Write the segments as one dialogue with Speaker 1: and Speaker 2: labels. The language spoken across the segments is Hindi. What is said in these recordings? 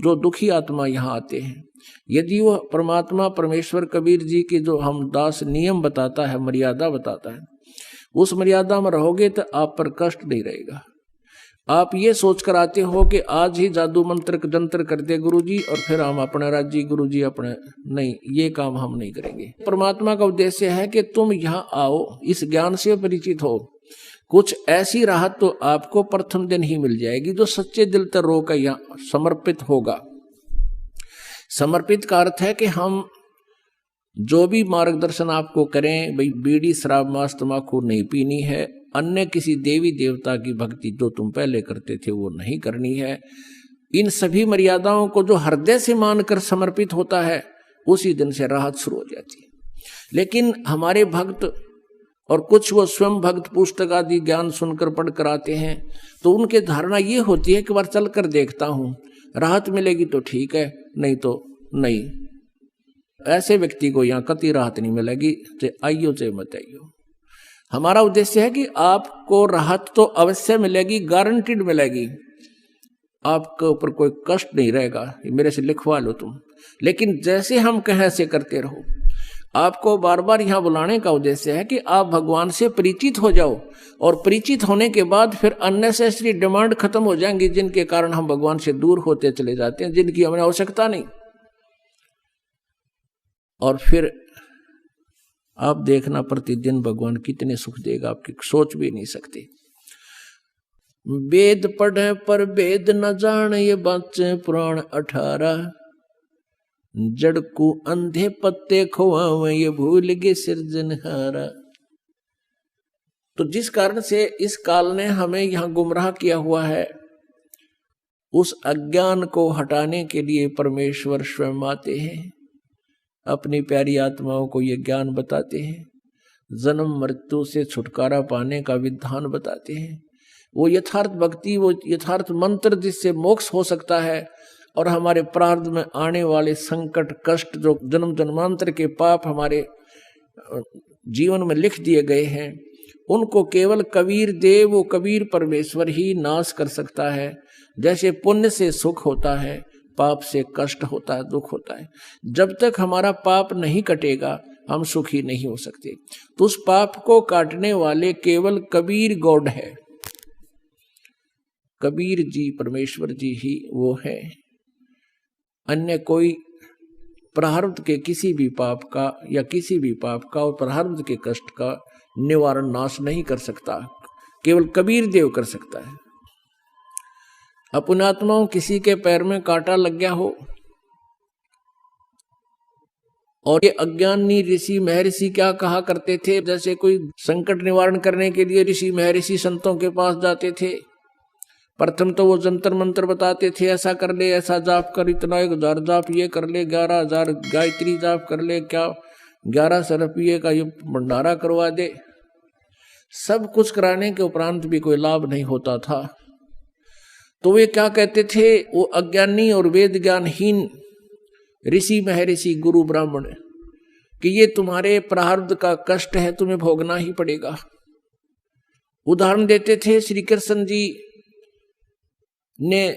Speaker 1: जो दुखी आत्मा यहाँ आते हैं, यदि वो परमात्मा परमेश्वर कबीर जी की जो हम दास नियम बताता है, मर्यादा बताता है, उस मर्यादा में रहोगे तो आप पर कष्ट नहीं रहेगा। आप ये सोच कर आते हो कि आज ही जादू मंत्र जंत्र कर दे गुरुजी और फिर हम अपने राज्य गुरुजी अपने, नहीं, ये काम हम नहीं करेंगे। परमात्मा का उद्देश्य है कि तुम यहाँ आओ, इस ज्ञान से परिचित हो। कुछ ऐसी राहत तो आपको प्रथम दिन ही मिल जाएगी जो सच्चे दिल तक रो कर यहाँ समर्पित होगा। समर्पित का अर्थ है कि हम जो भी मार्गदर्शन आपको करें, भाई बीड़ी शराब मांस तंबाकू नहीं पीनी है, अन्य किसी देवी देवता की भक्ति जो तुम पहले करते थे वो नहीं करनी है, इन सभी मर्यादाओं को जो हृदय से मानकर समर्पित होता है उसी दिन से राहत शुरू हो जाती है। लेकिन हमारे भक्त और कुछ वो स्वयं भक्त पुस्तक आदि ज्ञान सुनकर पढ़ कर आते हैं, तो उनके धारणा ये होती है कि बार चल कर देखता हूं, राहत मिलेगी तो ठीक है, नहीं तो नहीं। ऐसे व्यक्ति को यहाँ कति राहत नहीं मिलेगी, चाहे आइयो चाहे मत आइयो। हमारा उद्देश्य है कि आपको राहत तो अवश्य मिलेगी, गारंटीड मिलेगी, आपके ऊपर कोई कष्ट नहीं रहेगा, ये मेरे से लिखवा लो तुम। लेकिन जैसे हम कहें ऐसे करते रहो। आपको बार बार यहाँ बुलाने का उद्देश्य है कि आप भगवान से परिचित हो जाओ, और परिचित होने के बाद फिर अननेसेसरी डिमांड खत्म हो जाएंगी, जिनके कारण हम भगवान से दूर होते चले जाते हैं, जिनकी हमें आवश्यकता नहीं। और फिर आप देखना प्रतिदिन भगवान कितने सुख देगा, आपकी सोच भी नहीं सकते। वेद पढ़े पर वेद न जान, ये बच्चे पुराण 18, जड़ को अंधे पत्ते खुआवे, ये भूल गए सिरजनहारा। तो जिस कारण से इस काल ने हमें यहां गुमराह किया हुआ है, उस अज्ञान को हटाने के लिए परमेश्वर स्वयं आते हैं, अपनी प्यारी आत्माओं को ये ज्ञान बताते हैं, जन्म मृत्यु से छुटकारा पाने का विधान बताते हैं, वो यथार्थ भक्ति, वो यथार्थ मंत्र जिससे मोक्ष हो सकता है, और हमारे प्रारब्ध में आने वाले संकट कष्ट, जो जन्म जन्मांतर के पाप हमारे जीवन में लिख दिए गए हैं, उनको केवल कबीर देव, वो कबीर परमेश्वर ही नाश कर सकता है। जैसे पुण्य से सुख होता है, पाप से कष्ट होता है, दुख होता है। जब तक हमारा पाप नहीं कटेगा हम सुखी नहीं हो सकते। तो उस पाप को काटने वाले केवल कबीर गॉड है, कबीर जी परमेश्वर जी ही वो है। अन्य कोई प्रारब्ध के किसी भी पाप का या किसी भी पाप का और प्रारब्ध के कष्ट का निवारण नाश नहीं कर सकता, केवल कबीर देव कर सकता है। अपनात्माओं, किसी के पैर में कांटा लग गया हो और ये अज्ञानी ऋषि महर्षि क्या कहा करते थे, जैसे कोई संकट निवारण करने के लिए ऋषि महर्षि संतों के पास जाते थे, प्रथम तो वो जंतर मंत्र बताते थे, ऐसा कर ले, ऐसा जाप कर, इतना 1000 जाप ये कर ले, 11,000 गायत्री जाप कर ले, क्या 1100 रुपये का ये भंडारा करवा दे। सब कुछ कराने के उपरांत भी कोई लाभ नहीं होता था। तो वे क्या कहते थे, वो अज्ञानी और वेद ज्ञानहीन ऋषि महर्षि गुरु ब्राह्मण, कि ये तुम्हारे प्रारब्ध का कष्ट है, तुम्हें भोगना ही पड़ेगा। उदाहरण देते थे, श्री कृष्ण जी ने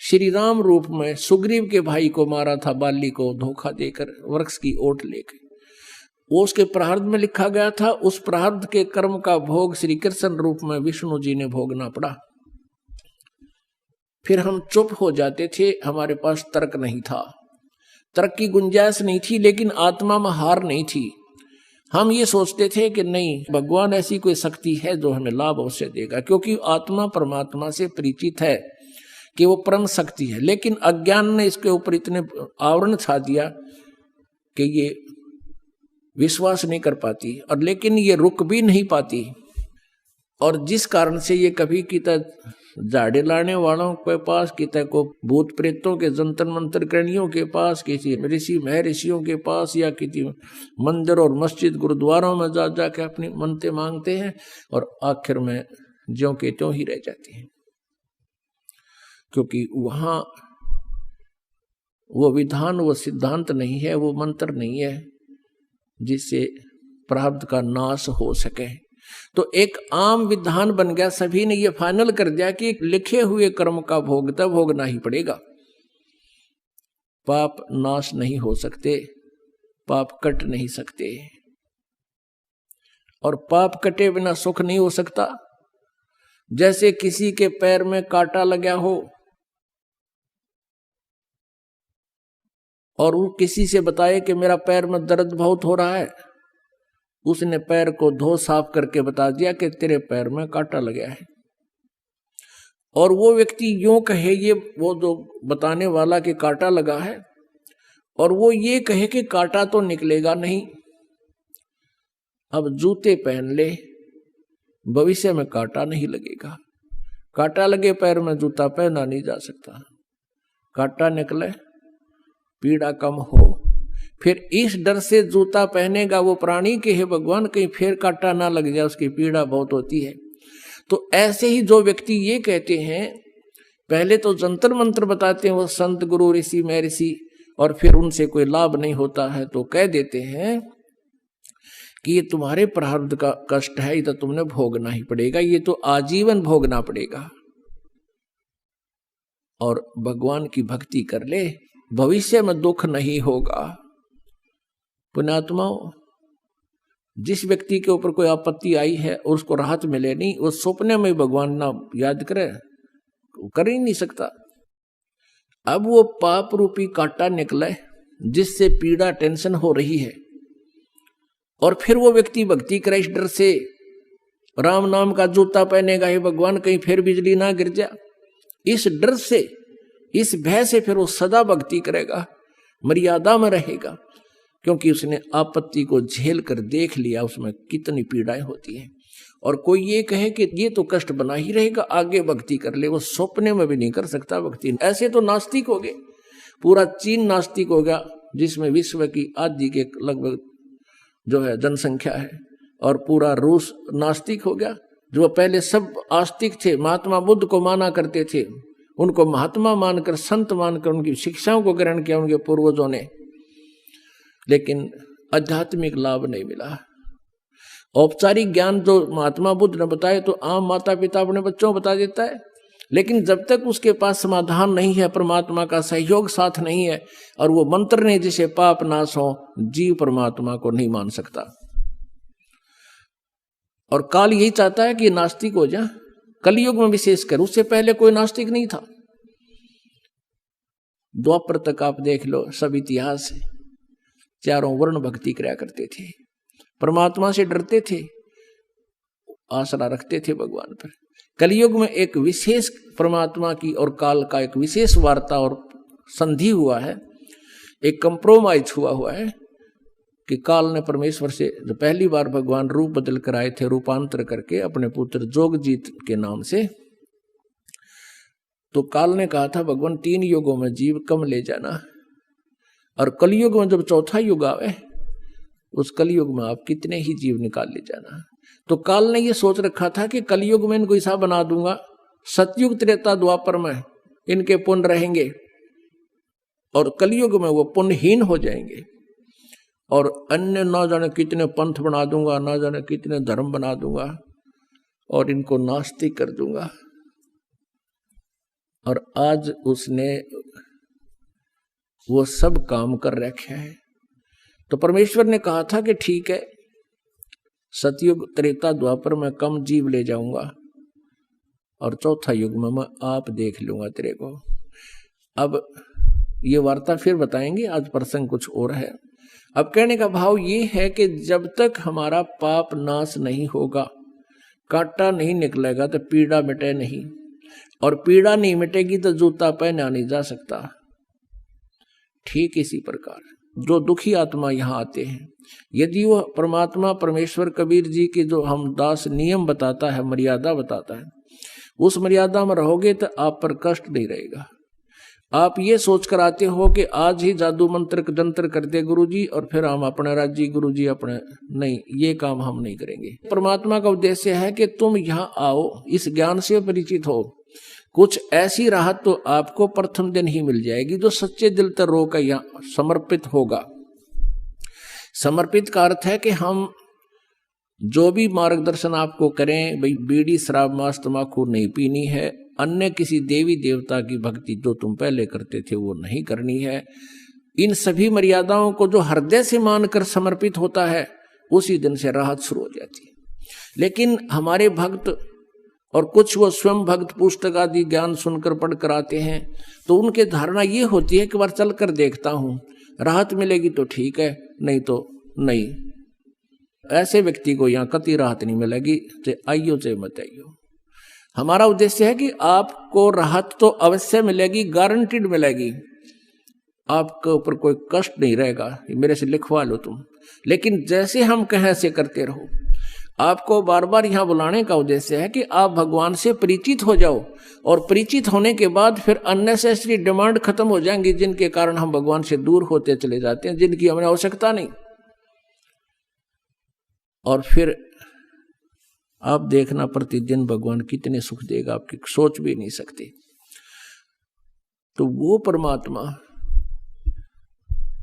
Speaker 1: श्री राम रूप में सुग्रीव के भाई को मारा था, बाली को धोखा देकर वृक्ष की ओट लेकर। वो उसके प्रारब्ध में लिखा गया था, उस प्रारब्ध के कर्म का भोग श्री कृष्ण रूप में विष्णु जी ने भोगना पड़ा। फिर हम चुप हो जाते थे, हमारे पास तर्क नहीं था, तर्क की गुंजाइश नहीं थी, लेकिन आत्मा में हार नहीं थी। हम ये सोचते थे कि नहीं, भगवान ऐसी कोई शक्ति है जो हमें लाभ अवश्य देगा, क्योंकि आत्मा परमात्मा से परिचित है कि वो परम शक्ति है। लेकिन अज्ञान ने इसके ऊपर इतने आवरण छा दिया कि ये विश्वास नहीं कर पाती, और लेकिन ये रुक भी नहीं पाती, और जिस कारण से ये कभी किता झाड़े लाने वालों के पास, किता को भूत प्रेतों के जंतर मंत्र करणियों के पास, किसी ऋषि महर्षियों के पास, या किसी मंदिर और मस्जिद गुरुद्वारों में जा जाके अपनी मन्नतें मांगते हैं, और आखिर में ज्यों के त्यों ही रह जाती हैं, क्योंकि वहां वो विधान, वो सिद्धांत नहीं है, वो मंत्र नहीं है जिससे प्रारब्ध का नाश हो सके। तो एक आम विधान बन गया, सभी ने ये फाइनल कर दिया कि लिखे हुए कर्म का भोग तब भोगना ही पड़ेगा। पाप नाश नहीं हो सकते, पाप कट नहीं सकते, और पाप कटे बिना सुख नहीं हो सकता। जैसे किसी के पैर में कांटा लगा हो और वो किसी से बताए कि मेरा पैर में दर्द बहुत हो रहा है, उसने पैर को धो साफ करके बता दिया कि तेरे पैर में कांटा लगा है, और वो व्यक्ति यूं कहे, ये वो जो बताने वाला कि कांटा लगा है, और वो ये कहे कि कांटा तो निकलेगा नहीं, अब जूते पहन ले, भविष्य में कांटा नहीं लगेगा। कांटा लगे पैर में जूता पहना नहीं जा सकता, कांटा निकले पीड़ा कम हो। फिर इस डर से जूता पहनेगा वो प्राणी के हे भगवान कहीं फिर कांटा ना लग जाए, उसकी पीड़ा बहुत होती है। तो ऐसे ही जो व्यक्ति ये कहते हैं, पहले तो जंतर मंत्र बताते हैं वो संत गुरु ऋषि महर्षि, और फिर उनसे कोई लाभ नहीं होता है तो कह देते हैं कि ये तुम्हारे प्रारब्ध का कष्ट है, ये तो तुमने भोगना ही पड़ेगा, ये तो आजीवन भोगना पड़ेगा। और भगवान की भक्ति कर ले, भविष्य में दुख नहीं होगा। पुण्यात्माओं, जिस व्यक्ति के ऊपर कोई आपत्ति आई है और उसको राहत मिले नहीं, वो सपने में भगवान ना याद करे, कर ही नहीं सकता। अब वो पाप रूपी कांटा निकले जिससे पीड़ा टेंशन हो रही है, और फिर वो व्यक्ति भक्ति करे इस डर से, राम नाम का जूता पहनेगा, हे भगवान कहीं फिर बिजली ना गिर जा, इस डर से, इस भय से फिर वो सदा भक्ति करेगा, मर्यादा में रहेगा, क्योंकि उसने आपत्ति को झेल कर देख लिया उसमें कितनी पीड़ाएं होती हैं। और कोई ये कहे कि ये तो कष्ट बना ही रहेगा, आगे भक्ति कर ले, वो सपने में भी नहीं कर सकता भक्ति। ऐसे तो नास्तिक हो गए, पूरा चीन नास्तिक हो गया, जिसमें विश्व की आधी के लगभग जो है जनसंख्या है, और पूरा रूस नास्तिक हो गया। जो पहले सब आस्तिक थे, महात्मा बुद्ध को माना करते थे, उनको महात्मा मानकर, संत मानकर उनकी शिक्षाओं को ग्रहण किया उनके पूर्वजों ने, लेकिन आध्यात्मिक लाभ नहीं मिला। औपचारिक ज्ञान जो महात्मा बुद्ध ने बताए तो आम माता पिता अपने बच्चों को बता देता है, लेकिन जब तक उसके पास समाधान नहीं है, परमात्मा का सहयोग साथ नहीं है, और वो मंत्र नहीं जिसे पाप नाश हो, जीव परमात्मा को नहीं मान सकता। और काल यही चाहता है कि नास्तिक हो जाए, कलयुग में विशेषकर, उससे पहले कोई नास्तिक नहीं था। द्वापर तक आप देख लो, सब इतिहास है, चारों वर्ण भक्ति किया करते थे, परमात्मा से डरते थे, आसरा रखते थे भगवान पर। कलयुग में एक विशेष परमात्मा की और काल का एक विशेष वार्ता और संधि हुआ है, एक कंप्रोमाइज हुआ है कि काल ने परमेश्वर से जो पहली बार भगवान रूप बदल कर आए थे, रूपांतर करके अपने पुत्र जोगजीत के नाम से, तो काल ने कहा था भगवान 3 युगों में जीव कम ले जाना, और कलयुग में जब चौथा युग आवे उस कलयुग में आप कितने ही जीव निकाल ले जाना। तो काल ने ये सोच रखा था कि कलयुग में इनको ऐसा बना दूंगा, सतयुग त्रेता द्वापर में इनके पुण्य रहेंगे, और कलयुग में वो पुण्यहीन हो जाएंगे, और अन्य ना जाने कितने पंथ बना दूंगा, ना जाने कितने धर्म बना दूंगा, और इनको नास्तिक कर दूंगा। और आज उसने वो सब काम कर रखे हैं। तो परमेश्वर ने कहा था कि ठीक है, सतयुग त्रेता द्वापर में कम जीव ले जाऊंगा, और चौथा युग में मैं आप देख लूंगा तेरे को। अब ये वार्ता फिर बताएंगे, आज प्रसंग कुछ और है। अब कहने का भाव ये है कि जब तक हमारा पाप नाश नहीं होगा, कांटा नहीं निकलेगा, तो पीड़ा मिटे नहीं, और पीड़ा नहीं मिटेगी तो जूता पहना नहीं जा सकता। ठीक इसी प्रकार जो दुखी आत्मा यहाँ आते हैं, यदि वो परमात्मा परमेश्वर कबीर जी के जो हम दास नियम बताता है, मर्यादा बताता है, उस मर्यादा में रहोगे तो आप पर कष्ट नहीं रहेगा। आप ये सोच कर आते हो कि आज ही जादू मंत्र जंत्र कर दे गुरुजी और फिर हम अपने राज्य गुरुजी अपने, नहीं, ये काम हम नहीं करेंगे। परमात्मा का उद्देश्य है कि तुम यहाँ आओ, इस ज्ञान से परिचित हो, कुछ ऐसी राहत तो आपको प्रथम दिन ही मिल जाएगी जो सच्चे दिल तक रो कर यहाँ समर्पित होगा। समर्पित का अर्थ है कि हम जो भी मार्गदर्शन आपको करें, भाई बीड़ी शराब मांस तंबाकू नहीं पीनी है, अन्य किसी देवी देवता की भक्ति जो तुम पहले करते थे वो नहीं करनी है। इन सभी मर्यादाओं को जो हृदय से मानकर समर्पित होता है उसी दिन से राहत शुरू हो जाती है। लेकिन हमारे भक्त और कुछ वो स्वयं भक्त पुस्तक आदि ज्ञान सुनकर पढ़कर आते हैं, तो उनके धारणा ये होती है कि बार चल कर देखता हूं, राहत मिलेगी तो ठीक है, नहीं तो नहीं। ऐसे व्यक्ति को यहाँ कतई राहत नहीं मिलेगी, चाहे आइयो चाहे मत आइयो। हमारा उद्देश्य है कि आपको राहत तो अवश्य मिलेगी, गारंटीड मिलेगी, आपके ऊपर कोई कष्ट नहीं रहेगा, मेरे से लिखवा लो तुम। लेकिन जैसे हम कहें ऐसे करते रहो। आपको बार बार यहाँ बुलाने का उद्देश्य है कि आप भगवान से परिचित हो जाओ, और परिचित होने के बाद फिर अननेसेसरी डिमांड खत्म हो जाएंगी, जिनके कारण हम भगवान से दूर होते चले जाते हैं, जिनकी हमें आवश्यकता नहीं। और फिर आप देखना प्रतिदिन भगवान कितने सुख देगा, आपकी सोच भी नहीं सकते। तो वो परमात्मा,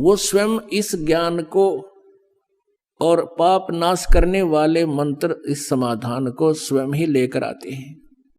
Speaker 1: वो स्वयं इस ज्ञान को और पाप नाश करने वाले मंत्र, इस समाधान को स्वयं ही लेकर आते हैं।